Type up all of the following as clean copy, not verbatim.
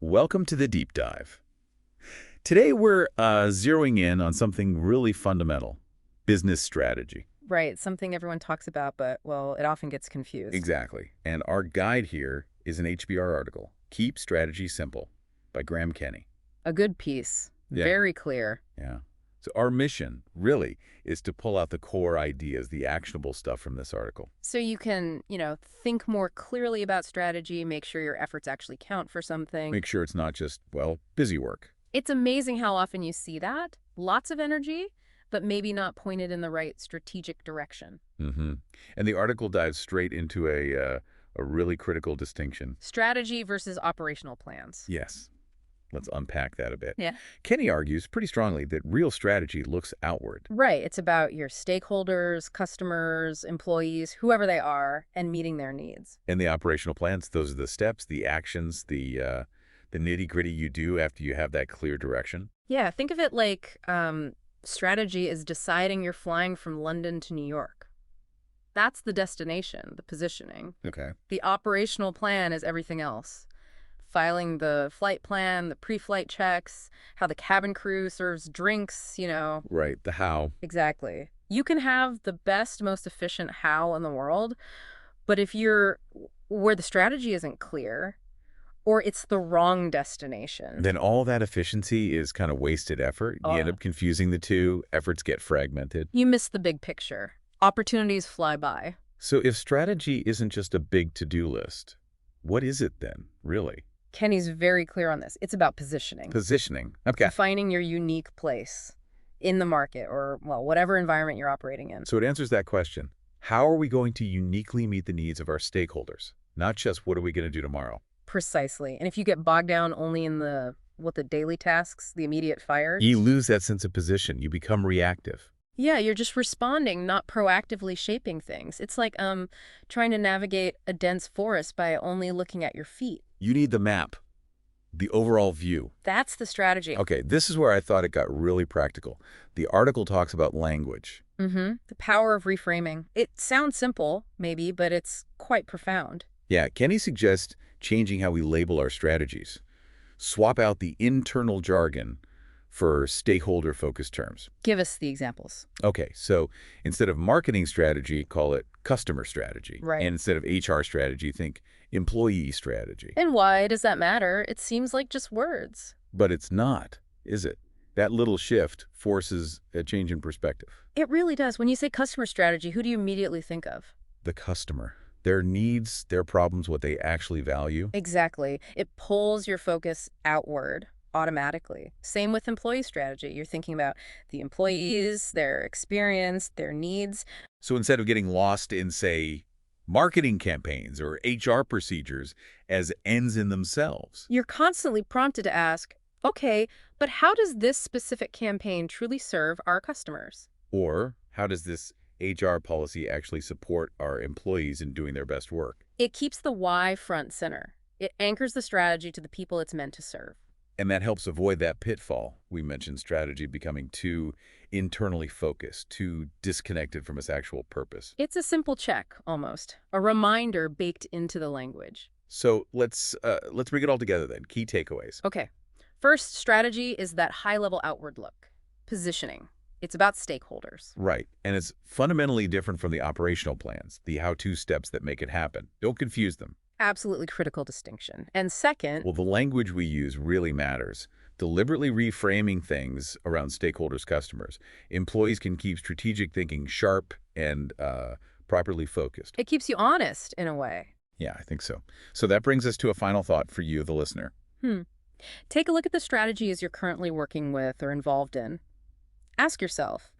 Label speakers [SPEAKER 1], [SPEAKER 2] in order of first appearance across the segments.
[SPEAKER 1] Welcome to the deep dive. Today we're zeroing in on something really fundamental, business strategy.
[SPEAKER 2] Right, something everyone talks about, but, well, it often gets confused.
[SPEAKER 1] Exactly. And our guide here is an HBR article, Keep Strategy Simple, by Graham Kenny.
[SPEAKER 2] A good piece.
[SPEAKER 1] Yeah.
[SPEAKER 2] Very clear.
[SPEAKER 1] Yeah. So our mission, really, is to pull out the core ideas, the actionable stuff from this article.
[SPEAKER 2] So you can, think more clearly about strategy, make sure your efforts actually count for something.
[SPEAKER 1] Make sure it's not just, well, busy work.
[SPEAKER 2] It's amazing how often you see that. Lots of energy, but maybe not pointed in the right strategic direction.
[SPEAKER 1] Mm-hmm. And the article dives straight into a really critical distinction.
[SPEAKER 2] Strategy versus operational plans.
[SPEAKER 1] Yes. Let's unpack that a bit.
[SPEAKER 2] Yeah.
[SPEAKER 1] Kenny argues pretty strongly that real strategy looks outward.
[SPEAKER 2] Right. It's about your stakeholders, customers, employees, whoever they are, and meeting their needs.
[SPEAKER 1] And the operational plans, those are the steps, the actions, the nitty-gritty you do after you have that clear direction.
[SPEAKER 2] Yeah, think of it like strategy is deciding you're flying from London to New York. That's the destination, the positioning.
[SPEAKER 1] Okay.
[SPEAKER 2] The operational plan is everything else. Filing the flight plan, the pre-flight checks, how the cabin crew serves drinks,
[SPEAKER 1] Right, the how.
[SPEAKER 2] Exactly. You can have the best, most efficient how in the world, but if you're where the strategy isn't clear, or it's the wrong destination.
[SPEAKER 1] Then all that efficiency is kind of wasted effort. You end up confusing the two. Efforts get fragmented.
[SPEAKER 2] You miss the big picture. Opportunities fly by.
[SPEAKER 1] So if strategy isn't just a big to-do list, what is it then, really?
[SPEAKER 2] Kenny's very clear on this. It's about positioning.
[SPEAKER 1] Positioning. Okay.
[SPEAKER 2] Finding your unique place in the market or, well, whatever environment you're operating in.
[SPEAKER 1] So it answers that question. How are we going to uniquely meet the needs of our stakeholders? Not just what are we going to do tomorrow?
[SPEAKER 2] Precisely. And if you get bogged down only in the daily tasks, the immediate fires.
[SPEAKER 1] You lose that sense of position. You become reactive.
[SPEAKER 2] Yeah, you're just responding, not proactively shaping things. It's like trying to navigate a dense forest by only looking at your feet.
[SPEAKER 1] You need the map, the overall view.
[SPEAKER 2] That's the strategy.
[SPEAKER 1] Okay, this is where I thought it got really practical. The article talks about language.
[SPEAKER 2] Mm-hmm. The power of reframing. It sounds simple, maybe, but it's quite profound.
[SPEAKER 1] Yeah, Kenny suggests changing how we label our strategies. Swap out the internal jargon for stakeholder-focused terms.
[SPEAKER 2] Give us the examples.
[SPEAKER 1] Okay, so instead of marketing strategy, call it customer strategy.
[SPEAKER 2] Right.
[SPEAKER 1] And instead of HR strategy, think employee strategy.
[SPEAKER 2] And why does that matter? It seems like just words.
[SPEAKER 1] But it's not, is it? That little shift forces a change in perspective.
[SPEAKER 2] It really does. When you say customer strategy, who do you immediately think of?
[SPEAKER 1] The customer. Their needs, their problems, what they actually value.
[SPEAKER 2] Exactly. It pulls your focus outward automatically. Same with employee strategy. You're thinking about the employees, their experience, their needs.
[SPEAKER 1] So instead of getting lost in, say, marketing campaigns or HR procedures as ends in themselves,
[SPEAKER 2] you're constantly prompted to ask, okay, but how does this specific campaign truly serve our customers?
[SPEAKER 1] Or how does this HR policy actually support our employees in doing their best work?
[SPEAKER 2] It keeps the why front center. It anchors the strategy to the people it's meant to serve.
[SPEAKER 1] And that helps avoid that pitfall. We mentioned strategy becoming too internally focused, too disconnected from its actual purpose.
[SPEAKER 2] It's a simple check, almost. A reminder baked into the language.
[SPEAKER 1] So let's bring it all together then. Key takeaways.
[SPEAKER 2] Okay. First, strategy is that high-level outward look. Positioning. It's about stakeholders.
[SPEAKER 1] Right. And it's fundamentally different from the operational plans, the how-to steps that make it happen. Don't confuse them.
[SPEAKER 2] Absolutely critical distinction. And second...
[SPEAKER 1] Well, the language we use really matters. Deliberately reframing things around stakeholders' customers. Employees can keep strategic thinking sharp and properly focused.
[SPEAKER 2] It keeps you honest, in a way.
[SPEAKER 1] Yeah, I think so. So that brings us to a final thought for you, the listener.
[SPEAKER 2] Take a look at the strategies you're currently working with or involved in. Ask yourself,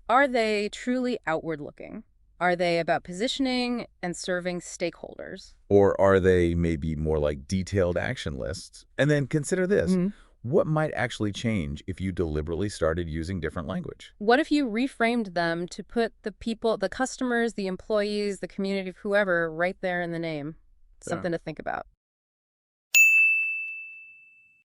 [SPEAKER 2] are they truly outward-looking? Are they about positioning and serving stakeholders?
[SPEAKER 1] Or are they maybe more like detailed action lists? And then consider this. What might actually change if you deliberately started using different language?
[SPEAKER 2] What if you reframed them to put the people, the customers, the employees, the community, whoever, right there in the name? Something to think about.